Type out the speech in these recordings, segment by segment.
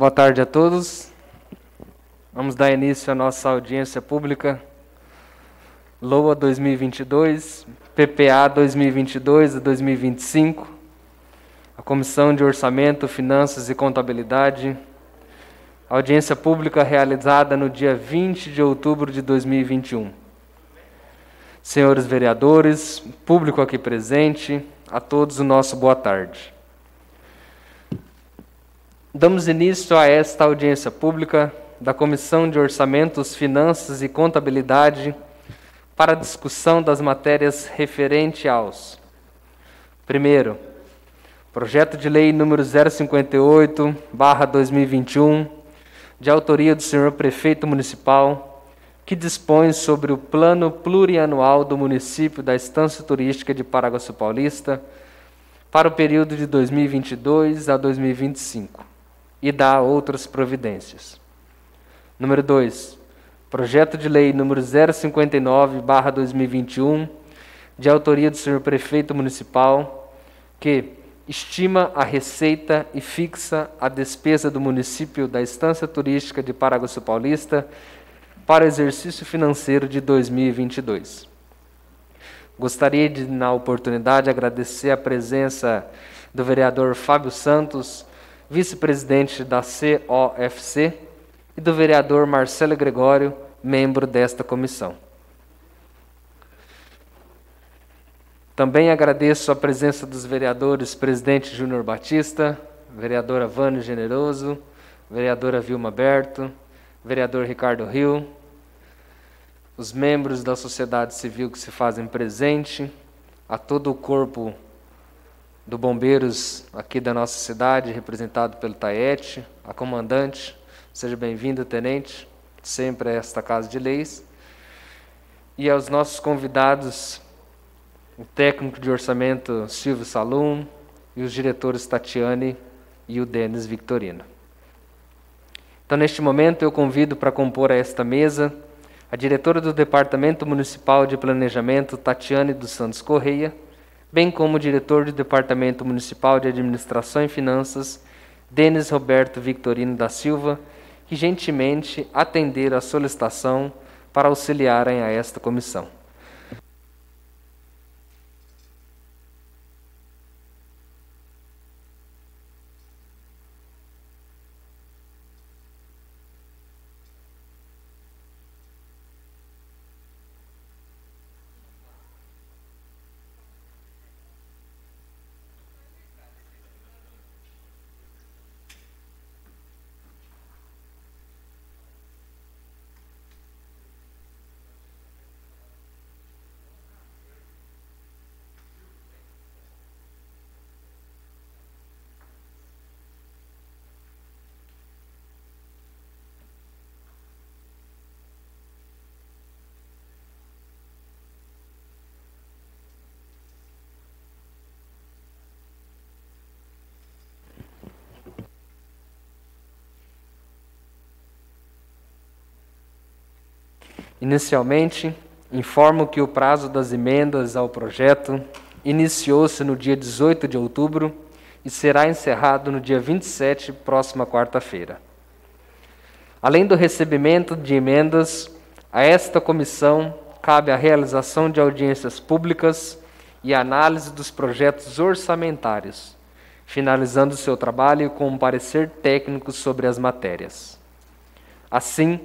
Boa tarde a todos. Vamos dar início à nossa audiência pública LOA 2022, PPA 2022 a 2025, a Comissão de Orçamento, Finanças e Contabilidade, audiência pública realizada no dia 20 de outubro de 2021. Senhores vereadores, público aqui presente, a todos o nosso boa tarde. Damos início a esta audiência pública da Comissão de Orçamentos, Finanças e Contabilidade para a discussão das matérias referente aos: primeiro, projeto de lei número 058/2021, de autoria do senhor prefeito municipal, que dispõe sobre o plano plurianual do município da Estância Turística de Paraguaçu Paulista para o período de 2022 a 2025. E dá outras providências. Número 2. Projeto de lei número 059/2021, de autoria do senhor prefeito municipal, que estima a receita e fixa a despesa do município da Estância Turística de Paraguaçu Paulista para o exercício financeiro de 2022. Gostaria de, na oportunidade, agradecer a presença do vereador Fábio Santos, vice-presidente da COFC, e do vereador Marcelo Gregório, membro desta comissão. Também agradeço a presença dos vereadores presidente Júnior Batista, vereadora Vânio Generoso, vereadora Vilma Berto, vereador Ricardo Rio, os membros da sociedade civil que se fazem presente, a todo o corpo do Bombeiros aqui da nossa cidade, representado pelo Taete, a comandante, seja bem-vindo, tenente, sempre a esta Casa de Leis, e aos nossos convidados, o técnico de orçamento Silvio Salum e os diretores Tatiane e o Denis Victorino. Então, neste momento, eu convido para compor esta mesa a diretora do Departamento Municipal de Planejamento, Tatiane dos Santos Correia, bem como o diretor do Departamento Municipal de Administração e Finanças, Denis Roberto Victorino da Silva, que gentilmente atenderam a solicitação para auxiliarem a esta comissão. Inicialmente, informo que o prazo das emendas ao projeto iniciou-se no dia 18 de outubro e será encerrado no dia 27, próxima quarta-feira. Além do recebimento de emendas, a esta comissão cabe a realização de audiências públicas e análise dos projetos orçamentários, finalizando seu trabalho com um parecer técnico sobre as matérias. Assim,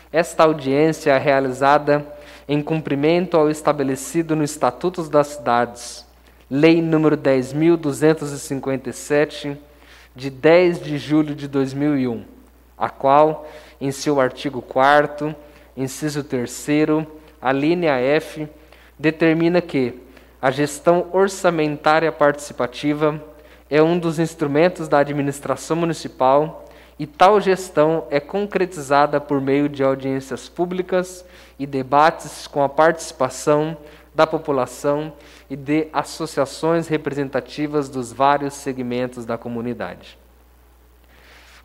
esta audiência é realizada em cumprimento ao estabelecido no Estatuto das Cidades, Lei nº 10.257, de 10 de julho de 2001, a qual, em seu artigo 4º, inciso 3º, a linha F, determina que a gestão orçamentária participativa é um dos instrumentos da administração municipal e tal gestão é concretizada por meio de audiências públicas e debates com a participação da população e de associações representativas dos vários segmentos da comunidade.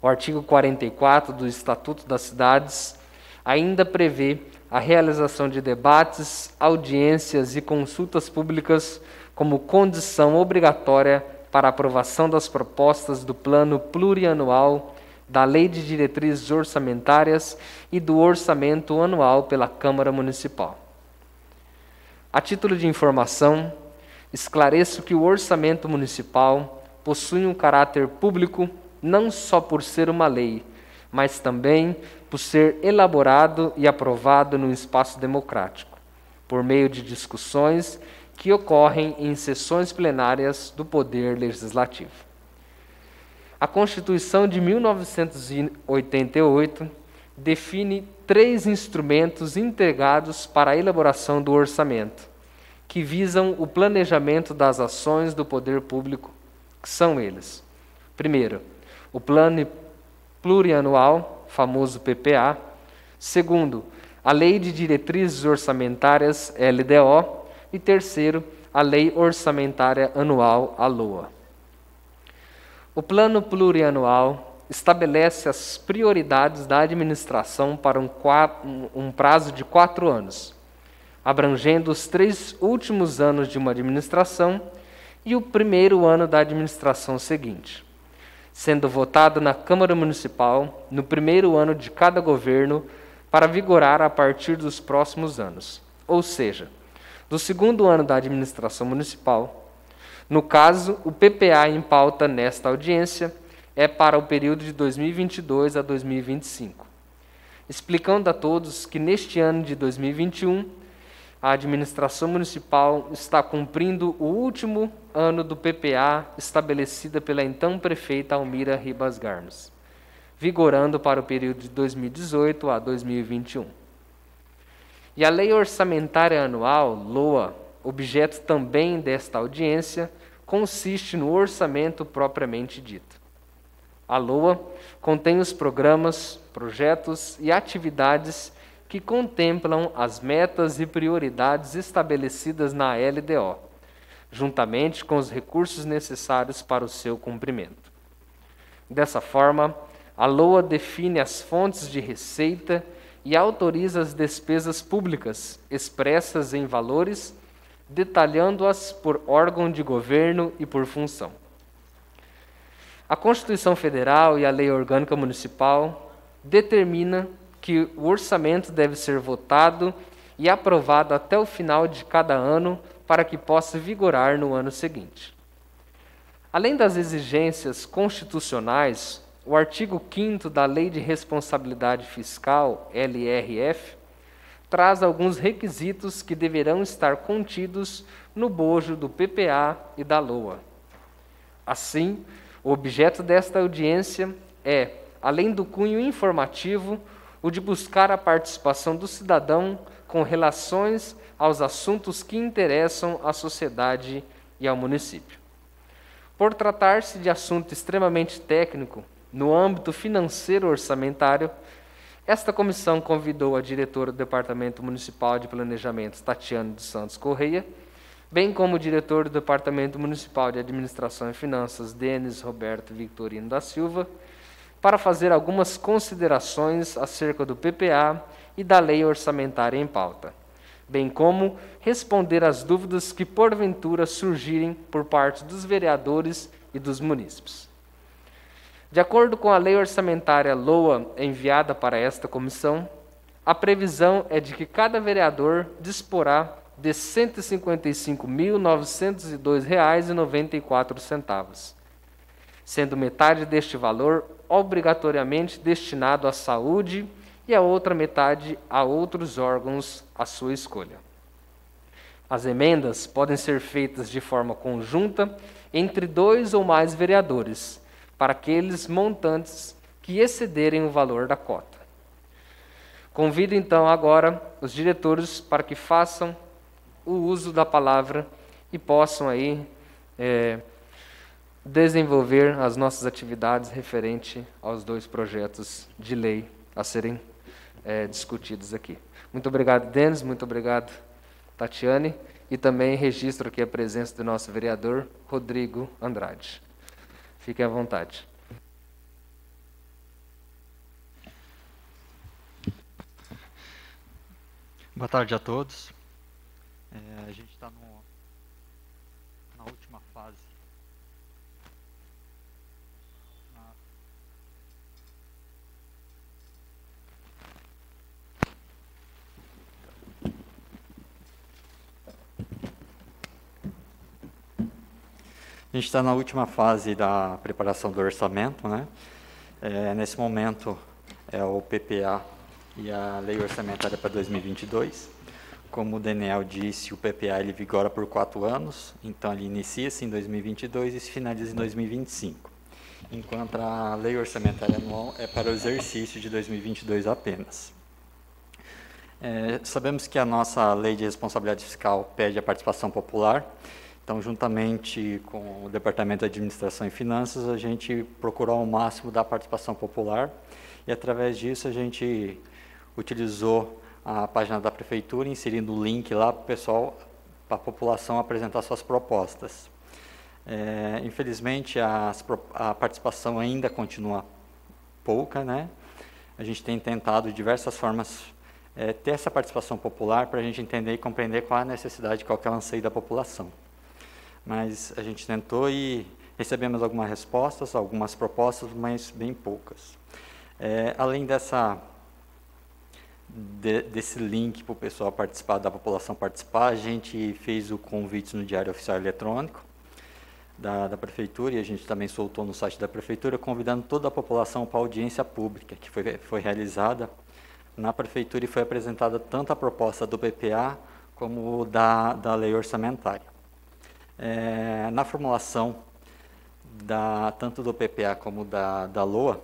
O artigo 44 do Estatuto das Cidades ainda prevê a realização de debates, audiências e consultas públicas como condição obrigatória para a aprovação das propostas do Plano Plurianual da Lei de Diretrizes Orçamentárias e do Orçamento Anual pela Câmara Municipal. A título de informação, esclareço que o orçamento municipal possui um caráter público não só por ser uma lei, mas também por ser elaborado e aprovado num espaço democrático, por meio de discussões que ocorrem em sessões plenárias do Poder Legislativo. A Constituição de 1988 define 3 instrumentos integrados para a elaboração do orçamento, que visam o planejamento das ações do poder público, que são eles. Primeiro, o Plano Plurianual, famoso PPA. Segundo, a Lei de Diretrizes Orçamentárias, LDO. E terceiro, a Lei Orçamentária Anual, a LOA. O Plano Plurianual estabelece as prioridades da administração para um prazo de 4 anos, abrangendo os 3 últimos anos de uma administração e o primeiro ano da administração seguinte, sendo votado na Câmara Municipal no primeiro ano de cada governo para vigorar a partir dos próximos anos, ou seja, do segundo ano da administração municipal. No caso, o PPA em pauta nesta audiência é para o período de 2022 a 2025. Explicando a todos que neste ano de 2021, a administração municipal está cumprindo o último ano do PPA estabelecida pela então prefeita Almira Ribas Garnos, vigorando para o período de 2018 a 2021. E a Lei Orçamentária Anual, LOA, objeto também desta audiência, consiste no orçamento propriamente dito. A LOA contém os programas, projetos e atividades que contemplam as metas e prioridades estabelecidas na LDO, juntamente com os recursos necessários para o seu cumprimento. Dessa forma, a LOA define as fontes de receita e autoriza as despesas públicas expressas em valores, detalhando-as por órgão de governo e por função. A Constituição Federal e a Lei Orgânica Municipal determinam que o orçamento deve ser votado e aprovado até o final de cada ano para que possa vigorar no ano seguinte. Além das exigências constitucionais, o artigo 5º da Lei de Responsabilidade Fiscal, LRF, traz alguns requisitos que deverão estar contidos no bojo do PPA e da LOA. Assim, o objeto desta audiência é, além do cunho informativo, o de buscar a participação do cidadão com relações aos assuntos que interessam à sociedade e ao município. Por tratar-se de assunto extremamente técnico, no âmbito financeiro orçamentário, esta comissão convidou a diretora do Departamento Municipal de Planejamento, Tatiane dos Santos Correia, bem como o diretor do Departamento Municipal de Administração e Finanças, Denis Roberto Victorino da Silva, para fazer algumas considerações acerca do PPA e da lei orçamentária em pauta, bem como responder às dúvidas que porventura surgirem por parte dos vereadores e dos munícipes. De acordo com a lei orçamentária LOA enviada para esta comissão, a previsão é de que cada vereador disporá de R$ 155.902,94, sendo metade deste valor obrigatoriamente destinado à saúde e a outra metade a outros órgãos à sua escolha. As emendas podem ser feitas de forma conjunta entre 2 ou mais vereadores, para aqueles montantes que excederem o valor da cota. Convido então agora os diretores para que façam o uso da palavra e possam aí desenvolver as nossas atividades referente aos 2 projetos de lei a serem discutidos aqui. Muito obrigado, Denis, muito obrigado, Tatiane, e também registro aqui a presença do nosso vereador, Rodrigo Andrade. Fiquem à vontade. Boa tarde a todos. A gente está na última fase. A gente está na última fase da preparação do orçamento, né? Nesse momento, o PPA e a Lei Orçamentária para 2022. Como o Daniel disse, o PPA ele vigora por 4 anos, então ele inicia-se em 2022 e se finaliza em 2025. Enquanto a Lei Orçamentária Anual é para o exercício de 2022 apenas. Sabemos que a nossa Lei de Responsabilidade Fiscal pede a participação popular, então, juntamente com o Departamento de Administração e Finanças, a gente procurou ao máximo da participação popular e, através disso, a gente utilizou a página da Prefeitura, inserindo o link lá para o pessoal, para a população apresentar suas propostas. Infelizmente, a participação ainda continua pouca, né? A gente tem tentado de diversas formas ter essa participação popular para a gente entender e compreender qual é a necessidade, qual é o anseio da população. Mas a gente tentou e recebemos algumas respostas, algumas propostas, mas bem poucas. Além desse link para o pessoal participar, da população participar, a gente fez o convite no Diário Oficial Eletrônico da Prefeitura, e a gente também soltou no site da Prefeitura, convidando toda a população para a audiência pública, que foi realizada na Prefeitura e foi apresentada tanto a proposta do PPA como da Lei Orçamentária. Na formulação tanto do PPA como da LOA,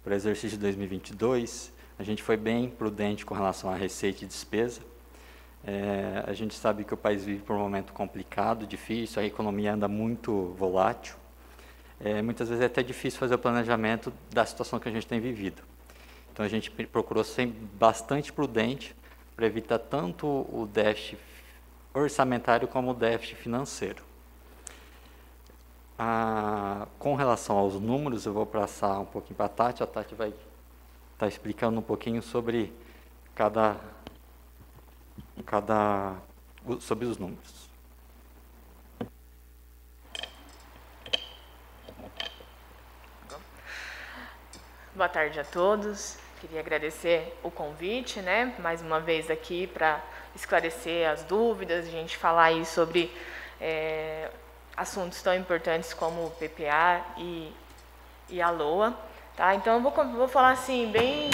para o exercício de 2022, a gente foi bem prudente com relação à receita e despesa. A gente sabe que o país vive por um momento complicado, difícil, a economia anda muito volátil. Muitas vezes é até difícil fazer o planejamento da situação que a gente tem vivido. Então, a gente procurou ser bastante prudente para evitar tanto o déficit orçamentário como o déficit financeiro. Com relação aos números, eu vou passar um pouquinho para a Tati vai estar explicando um pouquinho sobre sobre os números. Boa tarde a todos. Queria agradecer o convite, né, mais uma vez aqui para esclarecer as dúvidas, a gente falar aí sobre assuntos tão importantes como o PPA e a LOA. Tá? Então, eu vou falar assim, bem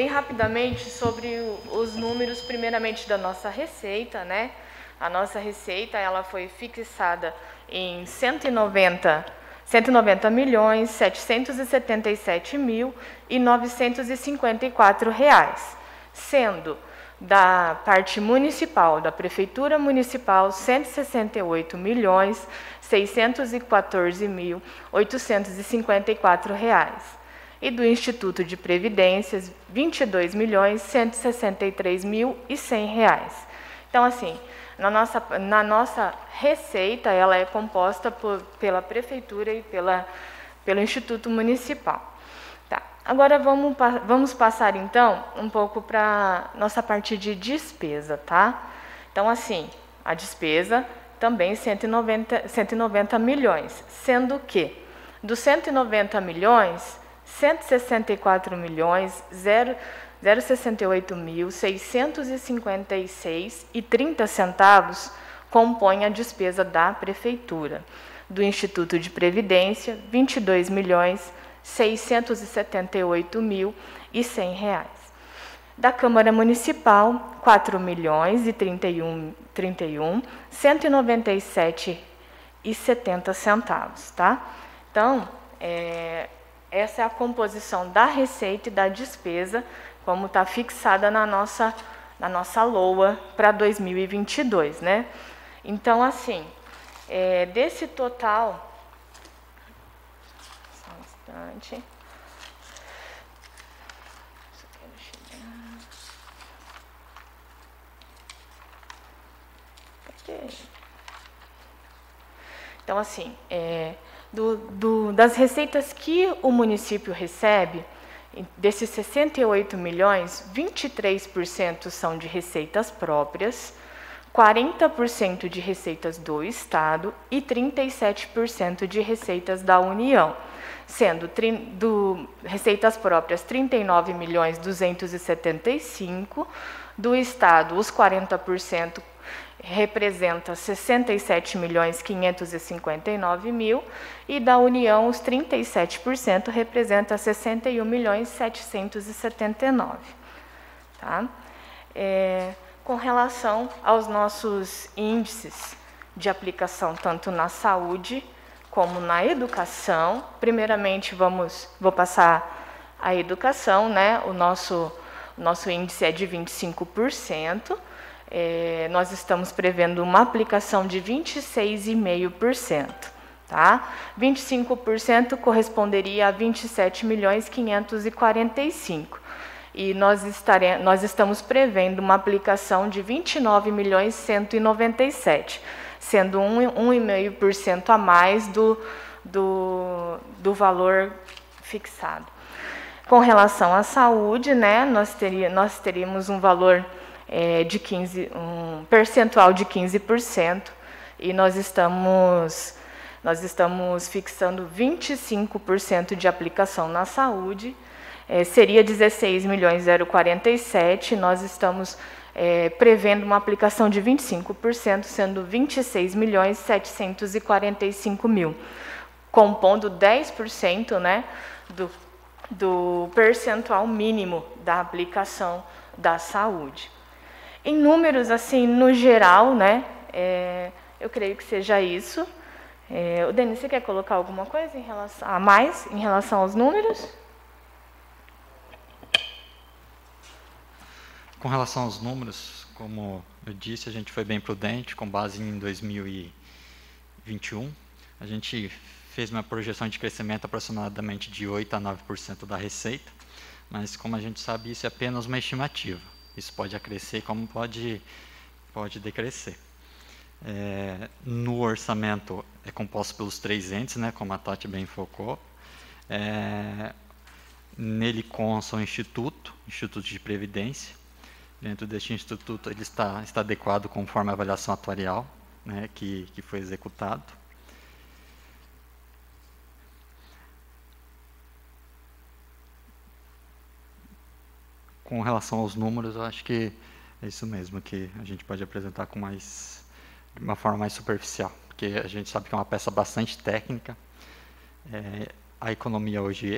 rapidamente sobre os números, primeiramente, da nossa receita, né? A nossa receita, ela foi fixada em 190.777.954 reais, sendo da parte municipal, da Prefeitura Municipal, 168.614.854 reais. E do Instituto de Previdências, 22.163.100 reais. Então, assim, na nossa receita, ela é composta pela Prefeitura e pelo Instituto Municipal. Tá. Agora, vamos passar, então, um pouco para a nossa parte de despesa, tá? Então, assim, a despesa também 190 milhões, sendo que dos 190 milhões, 168.068.656,30 compõe a despesa da Prefeitura. Do Instituto de Previdência, 22.678.100 reais. Da Câmara Municipal, 4.031.197,70 tá? Então, essa é a composição da receita e da despesa, como está fixada na nossa LOA para 2022, né? Então, assim, desse total... Só um instante. Então, assim, das receitas que o município recebe, desses 68 milhões, 23% são de receitas próprias, 40% de receitas do Estado e 37% de receitas da União, sendo receitas próprias 39.275.000, do Estado os 40% representa 67.559.000 e da União os 37% representa 61.779.000, tá? Com relação aos nossos índices de aplicação, tanto na saúde como na educação, primeiramente vou passar a educação, né? O nosso índice é de 25%, nós estamos prevendo uma aplicação de 26,5%, tá? 25% corresponderia a 27.545.000. E nós estamos prevendo uma aplicação de 29.197.000, sendo 1,5% a mais do valor fixado. Com relação à saúde, né, nós teríamos um valor um percentual de 15%, e nós estamos fixando 25% de aplicação na saúde, seria 16.047.000, nós estamos prevendo uma aplicação de 25%, sendo 26.745.000, compondo 10%, né, do percentual mínimo da aplicação da saúde. Em números, assim, no geral, né, eu creio que seja isso. O Denis, você quer colocar alguma coisa em relação aos números? Com relação aos números, como eu disse, a gente foi bem prudente, com base em 2021. A gente fez uma projeção de crescimento aproximadamente de 8% a 9% da receita, mas, como a gente sabe, isso é apenas uma estimativa. Isso pode acrescer como pode decrescer. No orçamento é composto pelos 3 entes, né, como a Tati bem focou. Nele consta o Instituto de Previdência. Dentro deste instituto ele está adequado conforme a avaliação atuarial, né, que foi executado. Com relação aos números, eu acho que é isso mesmo, que a gente pode apresentar de uma forma mais superficial, porque a gente sabe que é uma peça bastante técnica. A economia hoje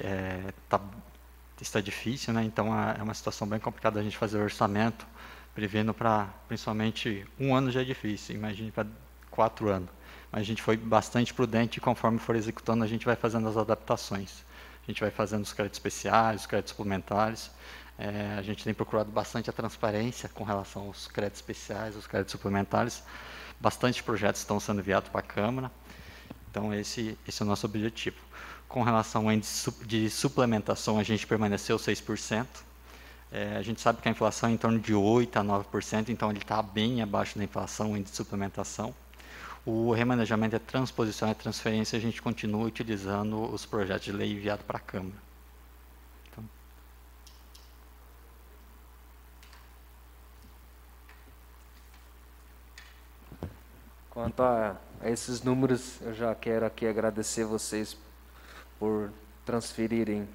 está difícil, né? Então é uma situação bem complicada a gente fazer o orçamento, prevendo para principalmente 1 ano já é difícil, imagine para 4 anos. Mas a gente foi bastante prudente e conforme for executando a gente vai fazendo as adaptações. A gente vai fazendo os créditos especiais, os créditos suplementares. A gente tem procurado bastante a transparência com relação aos créditos especiais, aos créditos suplementares. Bastante projetos estão sendo enviados para a Câmara. Então, esse é o nosso objetivo. Com relação ao índice de suplementação, a gente permaneceu 6%. A gente sabe que a inflação é em torno de 8% a 9%, então ele está bem abaixo da inflação, o índice de suplementação. O remanejamento, a transposição e a transferência, a gente continua utilizando os projetos de lei enviados para a Câmara. Então. Quanto a esses números, eu já quero aqui agradecer vocês por transferirem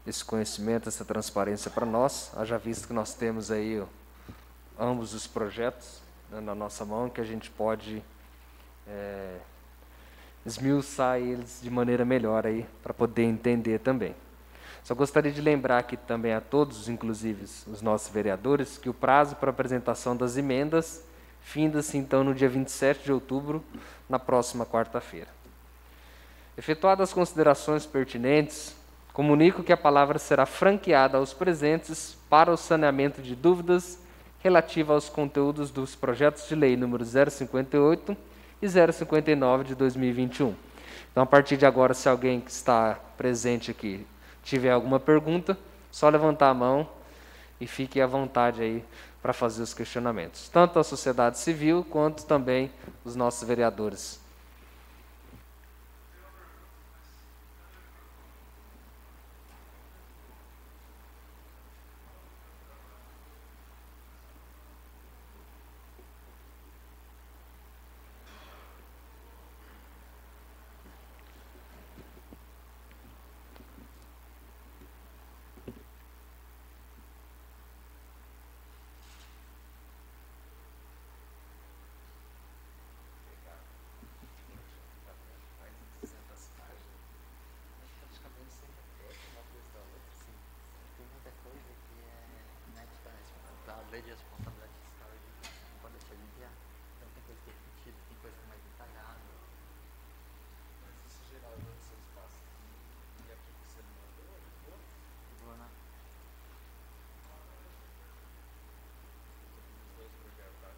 esse conhecimento, essa transparência para nós, haja visto que nós temos aí ambos os projetos, né, na nossa mão, que a gente pode esmiuçar eles de maneira melhor aí, para poder entender também. Só gostaria de lembrar aqui também a todos, inclusive os nossos vereadores, que o prazo para apresentação das emendas finda-se então no dia 27 de outubro, na próxima quarta-feira. Efetuadas as considerações pertinentes, comunico que a palavra será franqueada aos presentes para o saneamento de dúvidas relativa aos conteúdos dos projetos de lei número 058 e 059 de 2021. Então, a partir de agora, se alguém que está presente aqui tiver alguma pergunta, só levantar a mão e fique à vontade aí para fazer os questionamentos, tanto a sociedade civil quanto também os nossos vereadores. responsabilidade fiscal, quando eu chego em enviar, então tem coisa que é repetida, tem coisa que é mais detalhada. Mas isso geral, vocês passam. E aqui que você mandou, Vou na os dois projetos lá.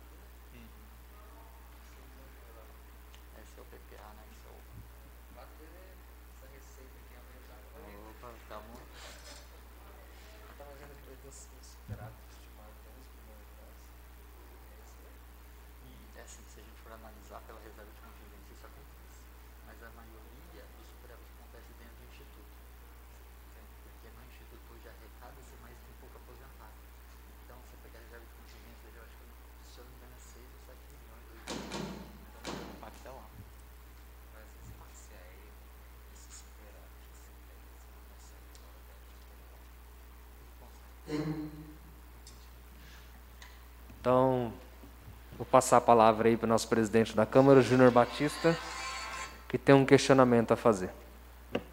esse é o PPA, né? Esse é o... Bater essa receita aqui aumentar. Opa, tá muito... Eu tava vendo aqui dos superávites estimados de 11 bilhões de reais. É isso aí? E assim, se a gente for analisar pela reserva de contingência, isso acontece. Mas a maioria dos superávites acontece dentro do Instituto. Porque no Instituto hoje arrecada-se, mas tem pouco aposentado. Então, você pegar a reserva de contingência, eu acho que, se eu não me engano, é 6 ou 7 milhões, 2 milhões. Então, o impacto é lá. Mas se aí, esse superávit, você não consegue agora, Então, vou passar a palavra aí para o nosso presidente da Câmara, Júnior Batista, que tem um questionamento a fazer.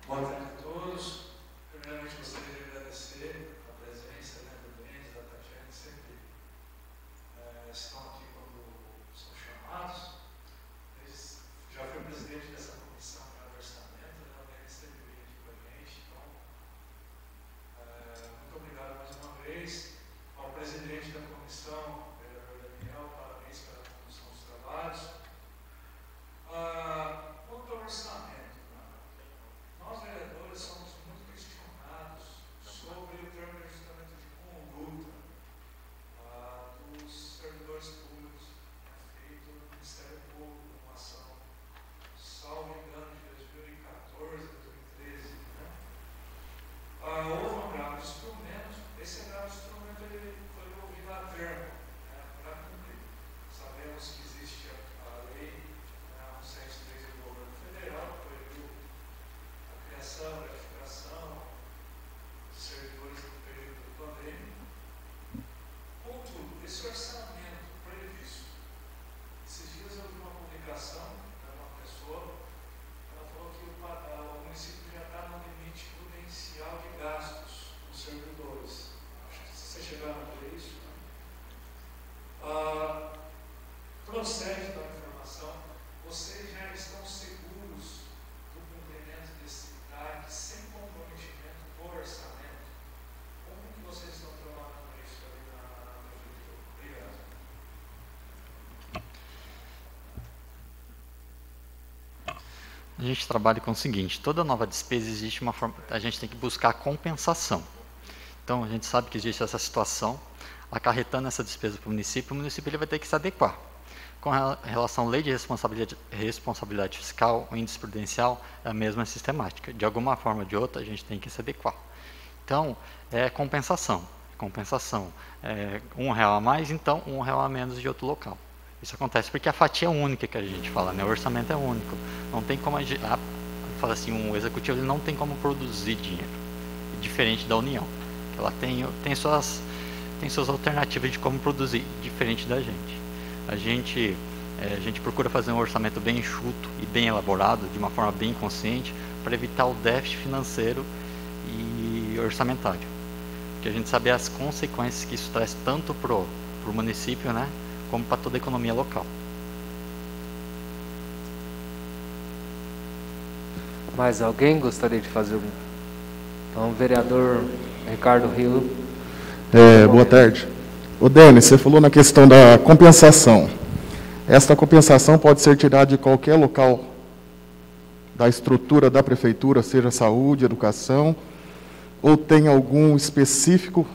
Boa tarde a todos. Primeiramente, gostaria de agradecer a presença do Denis, da Tatiana, sempre estão aqui quando são chamados. Eles já fui presidente dessa comissão para o orçamento, o Denis sempre vem aqui com a gente. Então, muito obrigado mais uma vez ao presidente da comissão, vereador Daniel, parabéns pela condução dos trabalhos. Quanto ao orçamento, nós vereadores somos muito questionados sobre o termo de ajustamento de conduta dos servidores públicos feito no Ministério Público, uma ação, salvo engano, de 2014, 2013. Houve um agravo de instrumento, esse agravo de instrumento ele foi ouvido a termo para cumprir. Sabemos que existe a lei 173 do governo federal, que proibiu a criação, a gratificação dos servidores no período pandêmico. Contudo, esse orçamento previsto, esses dias eu vi uma publicação de uma pessoa, ela falou que o município já está no limite prudencial de gastos dos servidores. Acho que vocês chegaram a ver isso, né? Procede da informação, vocês já estão seguros do cumprimento desse TAC sem comprometimento do orçamento? Como que vocês estão trabalhando isso ali na prefeitura? Obrigado. A gente trabalha com o seguinte, toda nova despesa existe uma forma, a gente tem que buscar compensação. Então, a gente sabe que existe essa situação, acarretando essa despesa para o município ele vai ter que se adequar. Com relação à lei de responsabilidade fiscal, o índice prudencial é a mesma sistemática. De alguma forma ou de outra, a gente tem que se adequar. Então, é compensação. Compensação. R$1 a mais, então R$1 a menos de outro local. Isso acontece porque a fatia é única que a gente fala, né? O orçamento é único. Não tem como fala assim, um executivo ele não tem como produzir dinheiro, diferente da União. Ela tem suas alternativas de como produzir, diferente da gente. A gente procura fazer um orçamento bem enxuto e bem elaborado, de uma forma bem consciente, para evitar o déficit financeiro e orçamentário. Porque a gente sabe as consequências que isso traz tanto para o município, né, como para toda a economia local. Mais alguém gostaria de fazer um? Então, vereador Ricardo Rio. Boa tarde. O Denis, você falou na questão da compensação. Esta compensação pode ser tirada de qualquer local da estrutura da prefeitura, seja saúde, educação, ou tem algum específico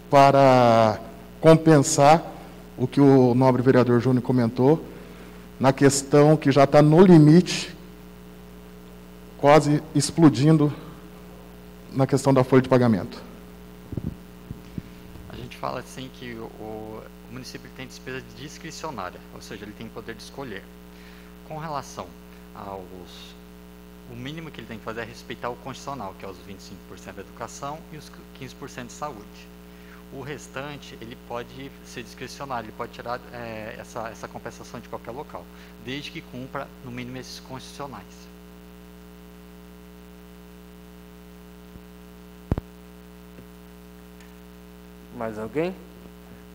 para compensar o que o nobre vereador Júnior comentou, na questão que já está no limite, quase explodindo na questão da folha de pagamento? A gente fala assim que o município tem despesa discricionária, ou seja, ele tem poder de escolher. Com relação o mínimo que ele tem que fazer é respeitar o constitucional, que é os 25% da educação e os 15% de saúde. O restante, ele pode ser discricionário, ele pode tirar essa compensação de qualquer local, desde que cumpra, no mínimo, esses constitucionais. Mais alguém?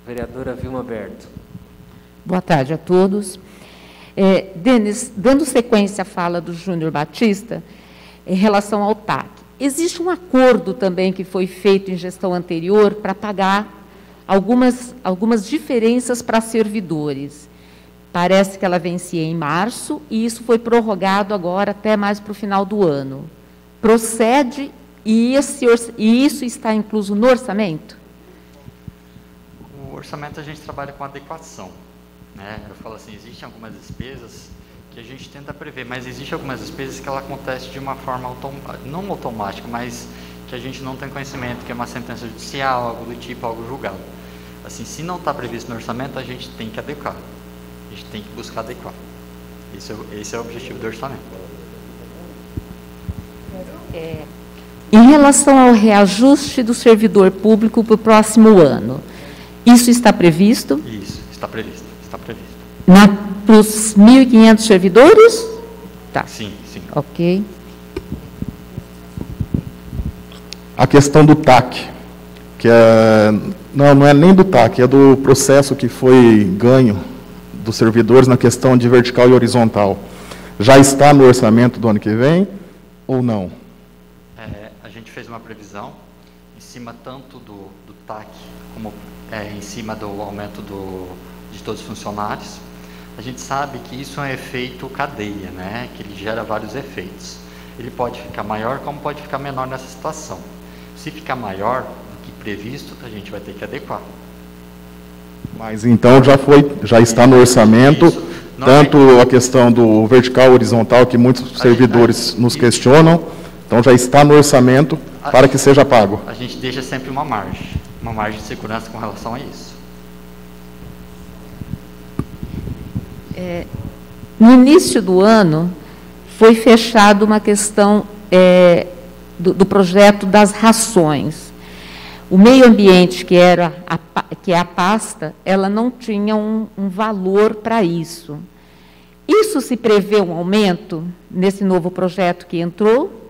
Vereadora Vilma Berto. Boa tarde a todos. Denis, dando sequência à fala do Júnior Batista, em relação ao TAC, existe um acordo também que foi feito em gestão anterior para pagar algumas diferenças para servidores. Parece que ela vencia em março e isso foi prorrogado agora até mais para o final do ano. Procede e isso está incluso no orçamento? O orçamento a gente trabalha com adequação, né? Eu falo assim, existem algumas despesas que a gente tenta prever, mas existem algumas despesas que ela acontece de uma forma não automática, mas que a gente não tem conhecimento, que é uma sentença judicial, algo do tipo, algo julgado. Assim, se não está previsto no orçamento, a gente tem que adequar. A gente tem que buscar adequar. Esse é o objetivo do orçamento. Em relação ao reajuste do servidor público para o próximo ano, isso está previsto? Isso, está previsto, está previsto. Para os 1.500 servidores? Tá. Sim, sim. Ok. A questão do TAC, que não é nem do TAC, é do processo que foi ganho dos servidores na questão de vertical e horizontal. Já está no orçamento do ano que vem ou não? A gente fez uma previsão em cima tanto do TAC como em cima do aumento de todos os funcionários. A gente sabe que isso é um efeito cadeia, né? Que ele gera vários efeitos. Ele pode ficar maior como pode ficar menor nessa situação. Se ficar maior do que previsto, a gente vai ter que adequar. Mas então já está no orçamento, tanto a questão do vertical e horizontal, que muitos servidores nos questionam, então já está no orçamento para que seja pago. A gente deixa sempre uma margem de segurança com relação a isso. No início do ano, foi fechada uma questão do projeto das rações. O meio ambiente, que é a pasta, ela não tinha um valor para isso. Isso se prevê um aumento nesse novo projeto que entrou?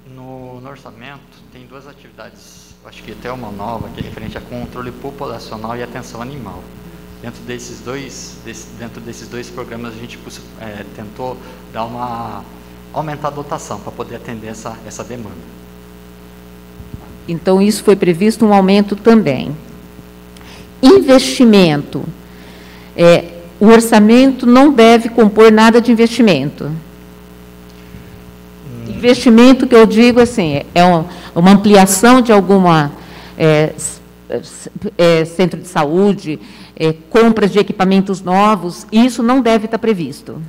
No orçamento, tem duas atividades, acho que até uma nova, que é referente a controle populacional e atenção animal. Dentro desses dois programas, a gente tentou aumentar a dotação para poder atender essa demanda. Então, isso foi previsto um aumento também. Investimento. O orçamento não deve compor nada de investimento. Investimento que eu digo assim, é uma ampliação de alguma centro de saúde, compras de equipamentos novos, isso não deve estar previsto.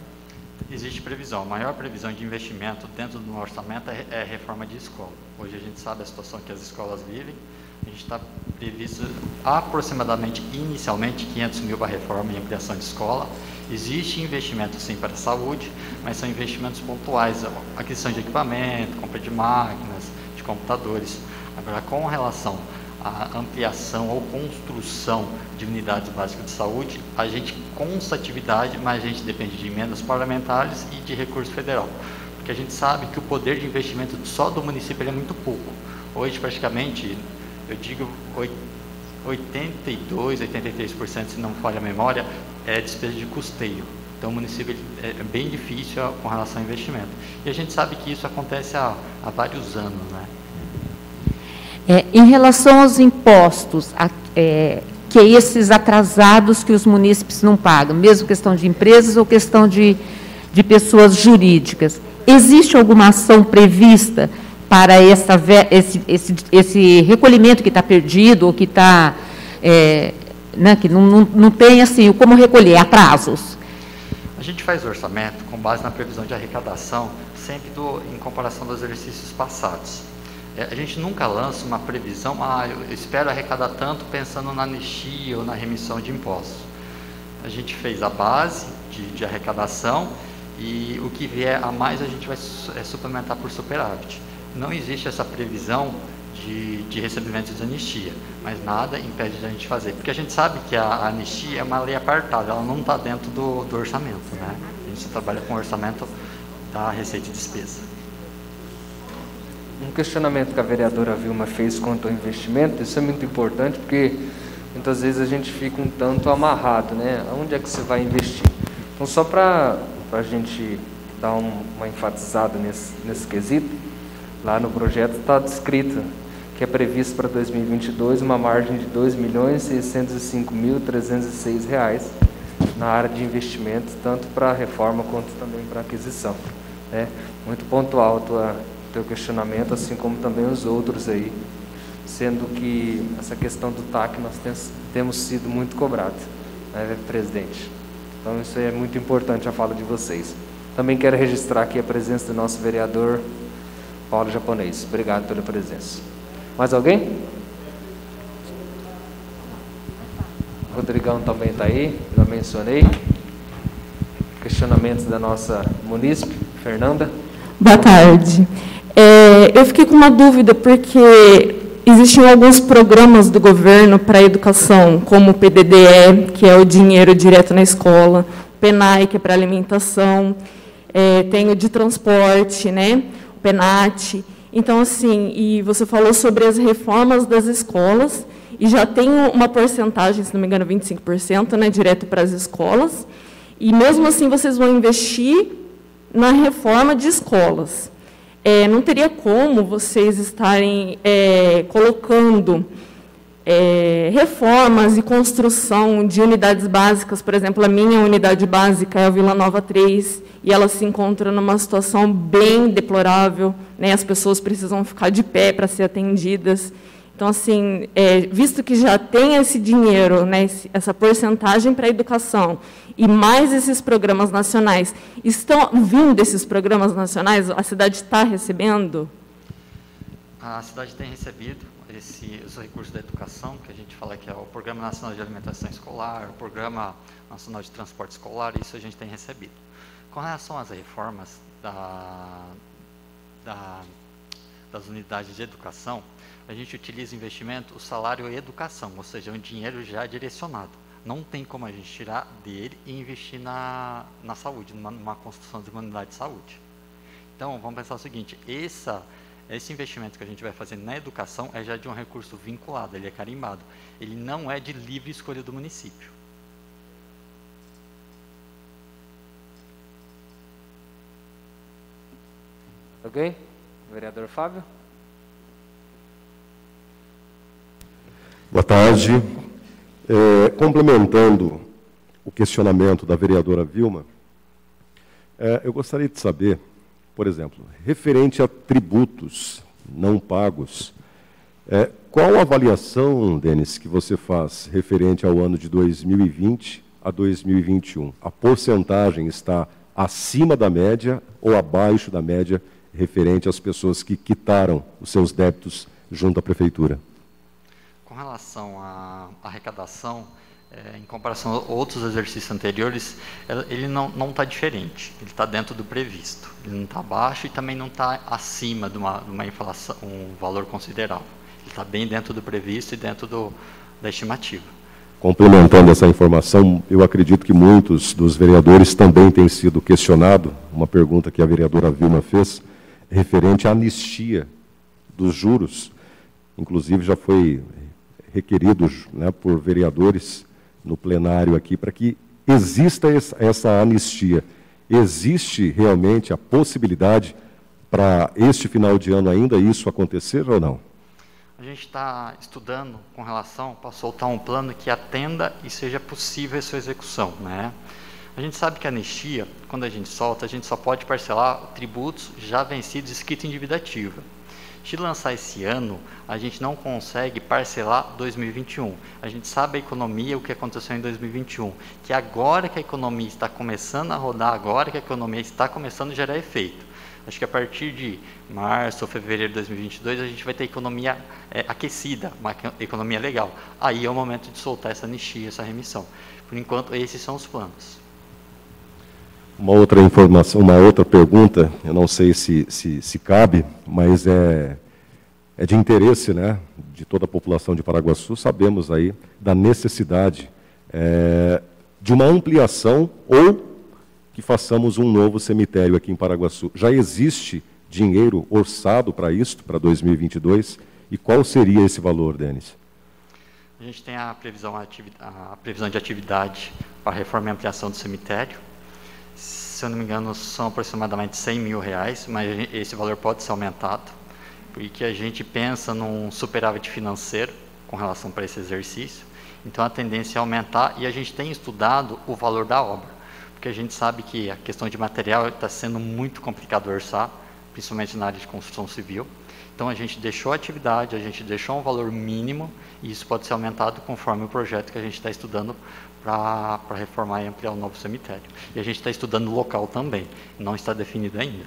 Existe previsão. A maior previsão de investimento dentro do orçamento é a reforma de escola. Hoje a gente sabe a situação que as escolas vivem. A gente está previsto aproximadamente, inicialmente, 500 mil para reforma e ampliação de escola. Existe investimento, sim, para a saúde, mas são investimentos pontuais. Aquisição de equipamento, compra de máquinas, de computadores. Agora, com relação à ampliação ou construção de unidades básicas de saúde, a gente consta atividade, mas a gente depende de emendas parlamentares e de recurso federal. Porque a gente sabe que o poder de investimento só do município é muito pouco. Hoje, praticamente, eu digo 82%, 83%, se não me falha a memória, é despesa de custeio. Então, o município é bem difícil com relação ao investimento. E a gente sabe que isso acontece há vários anos, né? Em relação aos impostos, que esses atrasados que os munícipes não pagam, mesmo questão de empresas ou questão de pessoas jurídicas, existe alguma ação prevista para esse recolhimento que está perdido ou que está, que não tem assim como recolher, atrasos? A gente faz o orçamento com base na previsão de arrecadação, sempre em comparação dos exercícios passados. A gente nunca lança uma previsão, eu espero arrecadar tanto pensando na anistia ou na remissão de impostos. A gente fez a base de arrecadação e o que vier a mais a gente vai suplementar por superávit. Não existe essa previsão de recebimento de anistia, mas nada impede de a gente fazer, porque a gente sabe que a anistia é uma lei apartada, ela não está dentro do orçamento, né? A gente trabalha com o orçamento da receita e despesa. Um questionamento que a vereadora Vilma fez quanto ao investimento, isso é muito importante, porque muitas vezes a gente fica um tanto amarrado, né? Onde é que você vai investir? Então, só para a gente dar uma enfatizada nesse quesito, lá no projeto está descrito que é previsto para 2022 uma margem de R$ 2.605.306 na área de investimento, tanto para a reforma quanto também para a aquisição. Né? Muito pontual o teu questionamento, assim como também os outros aí, sendo que essa questão do TAC nós temos sido muito cobrados, né, presidente? Então isso é muito importante a fala de vocês. Também quero registrar aqui a presença do nosso vereador Paulo Japonês. Obrigado pela presença. Mais alguém? O Rodrigão também está aí, já mencionei. Questionamentos da nossa munícipe, Fernanda. Boa tarde. Eu fiquei com uma dúvida, porque existiam alguns programas do governo para a educação, como o PDDE, que é o dinheiro direto na escola, o PENAI, que é para alimentação, tem o de transporte, né, o PENAT. Então, assim, e você falou sobre as reformas das escolas, e já tem uma porcentagem, se não me engano, 25%, né, direto para as escolas, e mesmo assim vocês vão investir na reforma de escolas. Não teria como vocês estarem colocando reformas e construção de unidades básicas. Por exemplo, a minha unidade básica é a Vila Nova 3, e ela se encontra numa situação bem deplorável, né? As pessoas precisam ficar de pé para ser atendidas. Então, assim, visto que já tem esse dinheiro, né, essa porcentagem para a educação, e mais esses programas nacionais, estão vindo esses programas nacionais? A cidade está recebendo? A cidade tem recebido os recursos da educação, que a gente fala que é o Programa Nacional de Alimentação Escolar, o Programa Nacional de Transporte Escolar, isso a gente tem recebido. Com relação às reformas das unidades de educação, a gente utiliza investimento, o salário e educação, ou seja, um dinheiro já direcionado. Não tem como a gente tirar dele e investir na saúde, numa construção de uma unidade de saúde. Então, vamos pensar o seguinte, esse investimento que a gente vai fazer na educação é já de um recurso vinculado, ele é carimbado. Ele não é de livre escolha do município. Ok? Vereador Fábio? Boa tarde. Complementando o questionamento da vereadora Vilma, eu gostaria de saber, por exemplo, referente a tributos não pagos, qual a avaliação, Denis, que você faz referente ao ano de 2020 a 2021? A porcentagem está acima da média ou abaixo da média referente às pessoas que quitaram os seus débitos junto à prefeitura? Com relação à arrecadação, em comparação a outros exercícios anteriores, ele não está diferente, ele está dentro do previsto. Ele não está abaixo e também não está acima de uma inflação, um valor considerável. Ele está bem dentro do previsto e dentro da estimativa. Complementando essa informação, eu acredito que muitos dos vereadores também têm sido questionados, uma pergunta que a vereadora Vilma fez, referente à anistia dos juros. Inclusive, já foi requerido, né, por vereadores no plenário aqui, para que exista essa anistia. Existe realmente a possibilidade para este final de ano ainda isso acontecer ou não? A gente está estudando com relação para soltar um plano que atenda e seja possível a sua execução, né? A gente sabe que a anistia, quando a gente solta, a gente só pode parcelar tributos já vencidos escrito em dívida ativa. Se lançar esse ano, a gente não consegue parcelar 2021. A gente sabe a economia, o que aconteceu em 2021, que agora que a economia está começando a rodar, agora que a economia está começando a gerar efeito. Acho que a partir de março ou fevereiro de 2022, a gente vai ter economia aquecida, uma economia legal. Aí é o momento de soltar essa anistia, essa remissão. Por enquanto, esses são os planos. Uma outra informação, uma outra pergunta, eu não sei se cabe, mas é de interesse, né, de toda a população de Paraguaçu. Sabemos aí da necessidade de uma ampliação ou que façamos um novo cemitério aqui em Paraguaçu. Já existe dinheiro orçado para isso, para 2022? E qual seria esse valor, Denis? A gente tem a previsão de atividade para a reforma e ampliação do cemitério. Se eu não me engano, são aproximadamente R$100 mil, mas esse valor pode ser aumentado, porque a gente pensa num superávit financeiro com relação para esse exercício. Então, a tendência é aumentar, e a gente tem estudado o valor da obra, porque a gente sabe que a questão de material está sendo muito complicado orçar, principalmente na área de construção civil. Então, a gente deixou a atividade, a gente deixou um valor mínimo, e isso pode ser aumentado conforme o projeto que a gente está estudando para reformar e ampliar o novo cemitério. E a gente está estudando o local também, não está definido ainda.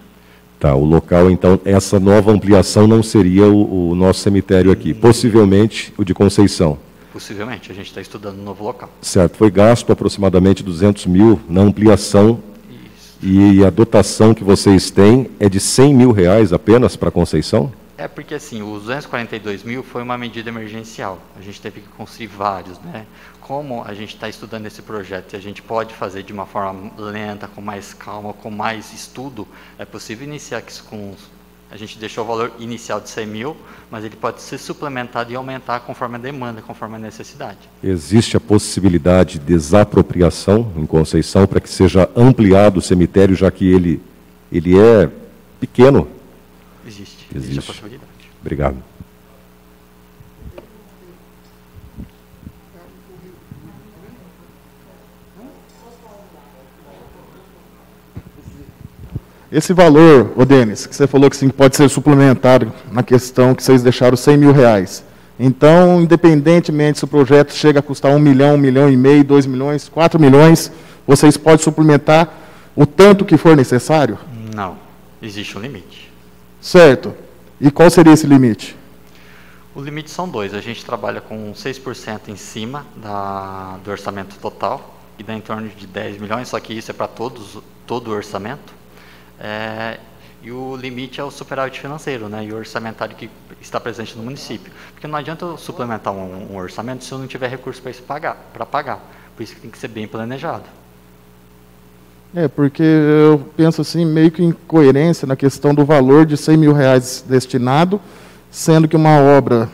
Tá, o local, então, essa nova ampliação não seria o nosso cemitério aqui, possivelmente o de Conceição. Possivelmente, a gente está estudando um novo local. Certo, foi gasto aproximadamente 200 mil na ampliação. Isso. E a dotação que vocês têm é de R$100 mil apenas para Conceição? É porque, assim, os 242 mil foi uma medida emergencial. A gente teve que construir vários, né? Como a gente está estudando esse projeto e a gente pode fazer de uma forma lenta, com mais calma, com mais estudo, é possível iniciar isso com... A gente deixou o valor inicial de 100 mil, mas ele pode ser suplementado e aumentar conforme a demanda, conforme a necessidade. Existe a possibilidade de desapropriação em Conceição para que seja ampliado o cemitério, já que ele é pequeno? Existe Existe a possibilidade. Obrigado. Esse valor, ô Denis, que você falou que sim, pode ser suplementado na questão que vocês deixaram R$100 mil. Então, independentemente se o projeto chega a custar 1 milhão, 1,5 milhão, 2 milhões, 4 milhões, vocês podem suplementar o tanto que for necessário? Não, existe um limite. Certo. E qual seria esse limite? O limite são dois. A gente trabalha com 6% em cima do orçamento total, e dá em torno de 10 milhões, só que isso é para todo o orçamento. E o limite é o superávit financeiro, né, e o orçamentário que está presente no município. Porque não adianta eu suplementar um orçamento se eu não tiver recurso para pagar. Por isso que tem que ser bem planejado. Porque eu penso assim, meio que incoerência na questão do valor de R$100 mil destinado, sendo que uma obra,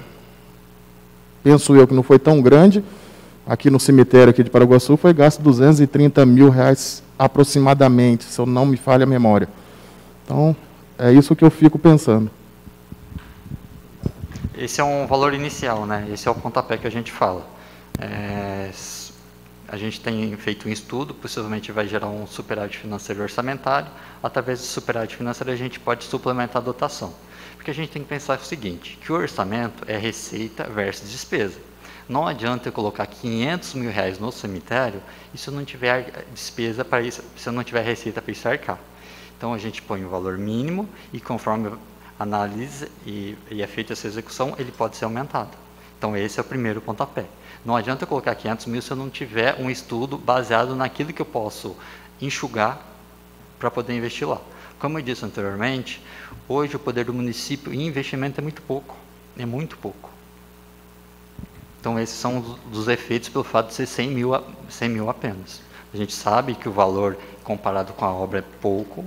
penso eu que não foi tão grande, aqui no cemitério aqui de Paraguaçu foi gasto R$230 mil aproximadamente, se eu não me falha a memória. Então, é isso que eu fico pensando. Esse é um valor inicial, né? Esse é o pontapé que a gente fala. A gente tem feito um estudo, possivelmente vai gerar um superávit financeiro orçamentário. Através do superávit financeiro, a gente pode suplementar a dotação. Porque a gente tem que pensar o seguinte, que o orçamento é receita versus despesa. Não adianta eu colocar R$500 mil no cemitério e se eu não tiver despesa para isso, se eu não tiver receita para isso arcar. Então a gente põe o valor mínimo e conforme analisa e é feita essa execução, ele pode ser aumentado. Então esse é o primeiro pontapé. Não adianta eu colocar 500 mil se eu não tiver um estudo baseado naquilo que eu posso enxugar para poder investir lá. Como eu disse anteriormente, hoje o poder do município em investimento é muito pouco. É muito pouco. Então esses são os efeitos pelo fato de ser 100 mil apenas. A gente sabe que o valor comparado com a obra é pouco,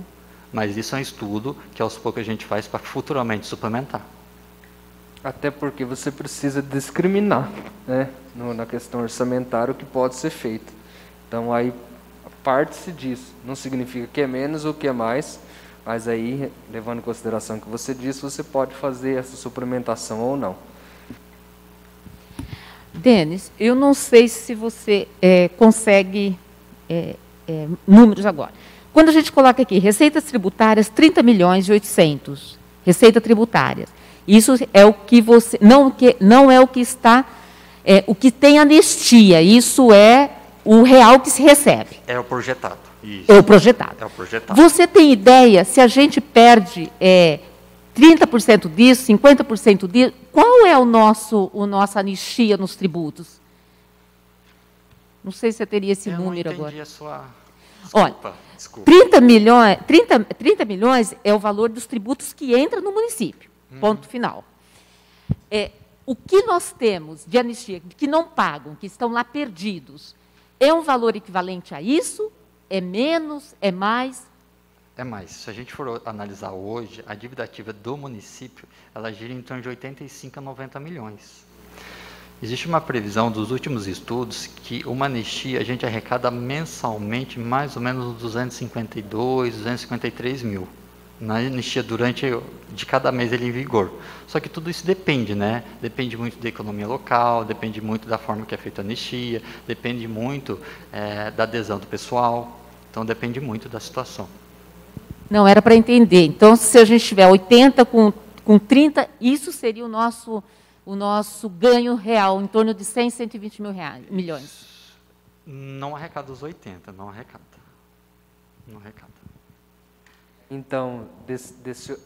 mas isso é um estudo que aos poucos a gente faz para futuramente suplementar. Até porque você precisa discriminar, né, na questão orçamentária o que pode ser feito. Então aí parte-se disso. Não significa que é menos ou que é mais, mas aí, levando em consideração o que você disse, você pode fazer essa suplementação ou não. Denis, eu não sei se você consegue números agora. Quando a gente coloca aqui, receitas tributárias, 30 milhões e 800, receita tributária. Isso é o que você, não é o que está, o que tem anistia, isso é o real que se recebe. É o projetado. Isso. É o projetado. É o projetado. Você tem ideia, se a gente perde 30% disso, 50% disso, qual é a nossa anistia nos tributos? Não sei se você teria esse número agora. Eu não entendi a sua... Olha, desculpa. 30 milhões é o valor dos tributos que entram no município, ponto final. O que nós temos de anistia, que não pagam, que estão lá perdidos, é um valor equivalente a isso? É menos? É mais? É mais. Se a gente for analisar hoje, a dívida ativa do município, ela gira em torno de 85 a 90 milhões. Existe uma previsão dos últimos estudos que uma anistia a gente arrecada mensalmente mais ou menos 252, 253 mil. Na anistia de cada mês ele em vigor. Só que tudo isso depende, né? Depende muito da economia local, depende muito da forma que é feita a anistia, depende muito da adesão do pessoal, então depende muito da situação. Não, era para entender. Então, se a gente tiver 80 com 30, isso seria o nosso ganho real, em torno de 100, 120 milhões. Não arrecada os 80, não arrecada. Não arrecada. Então,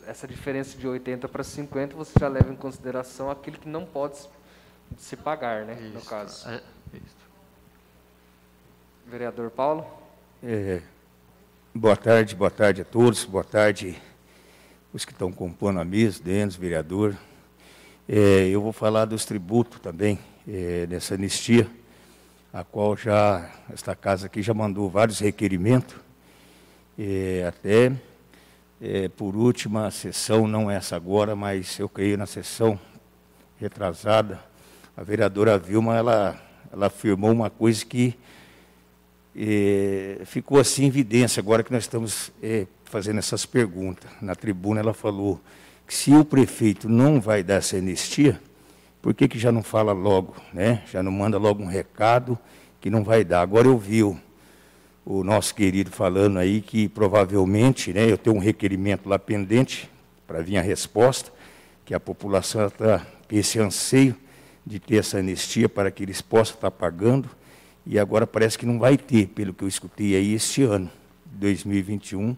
essa diferença de 80 para 50, você já leva em consideração aquilo que não pode se pagar, né, no caso. Isso. Vereador Paulo? Boa tarde a todos, boa tarde os que estão compondo a mesa, Denis, vereador. Eu vou falar dos tributos também, dessa anistia, a qual esta casa aqui já mandou vários requerimentos, até por última sessão, não essa agora, mas eu creio na sessão retrasada, a vereadora Vilma, ela afirmou uma coisa que ficou assim em evidência, agora que nós estamos fazendo essas perguntas. Na tribuna ela falou que se o prefeito não vai dar essa anistia, por que já não fala logo, né? Já não manda logo um recado que não vai dar. Agora eu vi o nosso querido falando aí que provavelmente, né, eu tenho um requerimento lá pendente para vir a resposta, que a população está com esse anseio de ter essa anistia para que eles possam estar pagando, e agora parece que não vai ter, pelo que eu escutei aí este ano, 2021,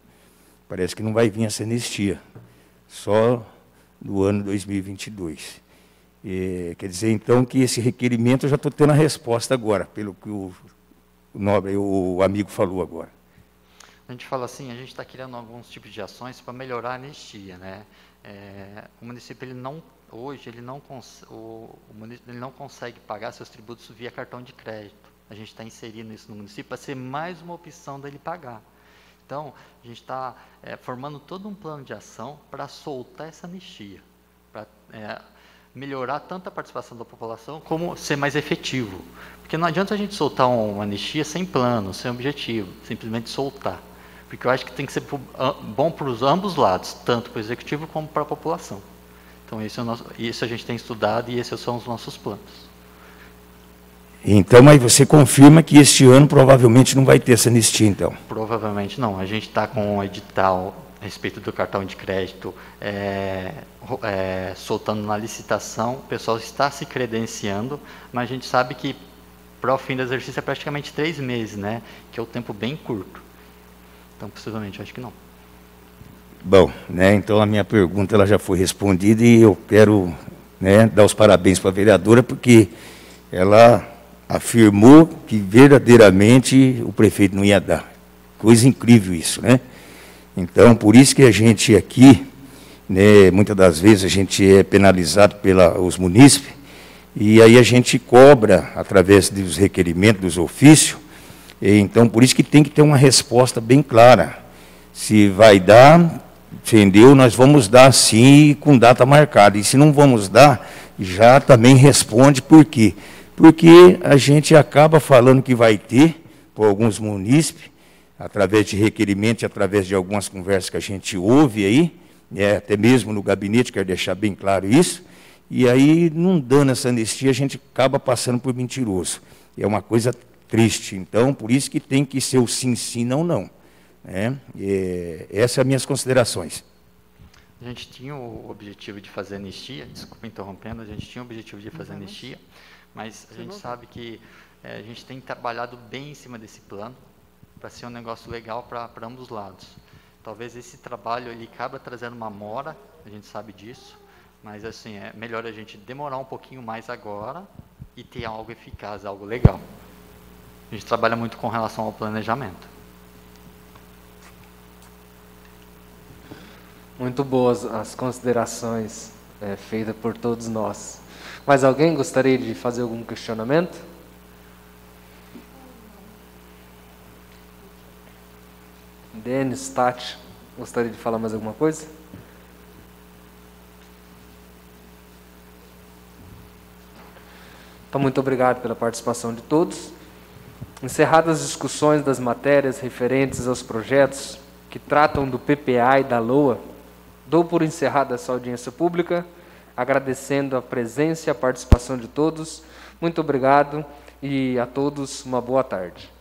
parece que não vai vir essa anistia, só no ano 2022. Quer dizer, então, que esse requerimento eu já estou tendo a resposta agora, pelo que o amigo falou agora. A gente fala assim, a gente está criando alguns tipos de ações para melhorar a anistia, né? O município, hoje, ele não consegue pagar seus tributos via cartão de crédito. A gente está inserindo isso no município para ser mais uma opção dele pagar. Então, a gente está formando todo um plano de ação para soltar essa anistia, para melhorar tanto a participação da população como ser mais efetivo. Porque não adianta a gente soltar uma anistia sem plano, sem objetivo, simplesmente soltar. Porque eu acho que tem que ser bom para os ambos lados, tanto para o executivo como para a população. Então, isso a gente tem estudado e esses são os nossos planos. Então, mas você confirma que este ano provavelmente não vai ter essa anistia, então? Provavelmente não. A gente está com um edital a respeito do cartão de crédito soltando na licitação, o pessoal está se credenciando, mas a gente sabe que para o fim do exercício é praticamente 3 meses, né? Que é um tempo bem curto. Então, possivelmente, eu acho que não. Bom, né, então a minha pergunta ela já foi respondida e eu quero, né, dar os parabéns para a vereadora, porque ela afirmou que verdadeiramente o prefeito não ia dar. Coisa incrível isso, né? Então, por isso que a gente aqui, né, muitas das vezes a gente é penalizado pelos munícipes, e aí a gente cobra através dos requerimentos, dos ofícios, e então por isso que tem que ter uma resposta bem clara. Se vai dar, entendeu? Nós vamos dar sim, com data marcada, e se não vamos dar, já também responde por quê? Porque a gente acaba falando que vai ter, por alguns munícipes, através de requerimento e através de algumas conversas que a gente ouve aí, até mesmo no gabinete, quero deixar bem claro isso, e aí, não dando essa anistia, a gente acaba passando por mentiroso. É uma coisa triste. Então, por isso que tem que ser o sim, sim, não, não. Essas são as minhas considerações. A gente tinha o objetivo de fazer anistia, desculpa interrompendo, a gente tinha o objetivo de fazer anistia, mas a gente sabe que a gente tem trabalhado bem em cima desse plano, para ser um negócio legal para ambos os lados. Talvez esse trabalho ele acaba trazendo uma mora, a gente sabe disso, mas assim, é melhor a gente demorar um pouquinho mais agora e ter algo eficaz, algo legal. A gente trabalha muito com relação ao planejamento. Muito boas as considerações feitas por todos nós. Mas alguém gostaria de fazer algum questionamento? Denis, Tati, gostaria de falar mais alguma coisa? Então, muito obrigado pela participação de todos. Encerradas as discussões das matérias referentes aos projetos que tratam do PPA e da LOA, dou por encerrada essa audiência pública, agradecendo a presença e a participação de todos. Muito obrigado e a todos uma boa tarde.